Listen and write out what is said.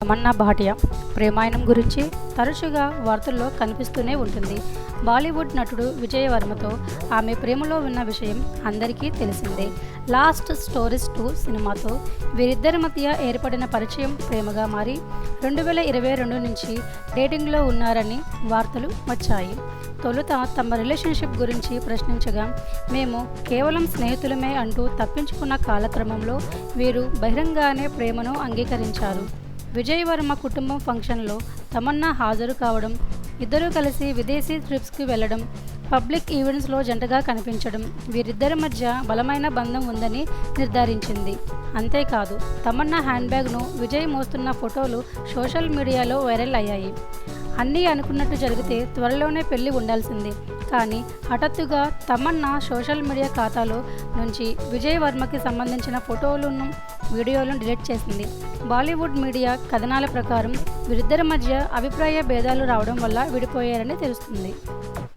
తమన్నా భాటియా ప్రేమాయణం గురించి తరచుగా వార్తల్లో కనిపిస్తూనే ఉంటుంది. బాలీవుడ్ నటుడు విజయ్ వర్మతో ఆమె ప్రేమలో ఉన్న విషయం అందరికీ తెలిసిందే. లాస్ట్ స్టోరీస్ 2 సినిమాతో వీరిద్దరి మధ్య ఏర్పడిన పరిచయం ప్రేమగా మారి 2022 నుంచి డేటింగ్లో ఉన్నారని వార్తలు వచ్చాయి. తొలుత తమ రిలేషన్షిప్ గురించి ప్రశ్నించగా, మేము కేవలం స్నేహితులమే అంటూ తప్పించుకున్న కాలక్రమంలో వీరు బహిరంగానే ప్రేమను అంగీకరించారు. విజయ్ వర్మ కుటుంబం ఫంక్షన్లో తమన్నా హాజరు కావడం, ఇద్దరూ కలిసి విదేశీ ట్రిప్స్కి వెళ్లడం, పబ్లిక్ ఈవెంట్స్లో జంటగా కనిపించడం వీరిద్దరి మధ్య బలమైన బంధం ఉందని నిర్ధారించింది. అంతేకాదు, తమన్నా హ్యాండ్ బ్యాగ్ను విజయ్ మోస్తున్న ఫోటోలు సోషల్ మీడియాలో వైరల్ అయ్యాయి. అన్నీ అనుకున్నట్టు జరిగితే త్వరలోనే పెళ్లి ఉండాల్సింది. కానీ హఠాత్తుగా తమన్నా సోషల్ మీడియా ఖాతాలో నుంచి విజయ్ వర్మకి సంబంధించిన ఫోటోలను, వీడియోలను డిలీట్ చేసింది. బాలీవుడ్ మీడియా కథనాల ప్రకారం వీరిద్దరి మధ్య అభిప్రాయ భేదాలు రావడం వల్ల విడిపోయారని తెలుస్తుంది.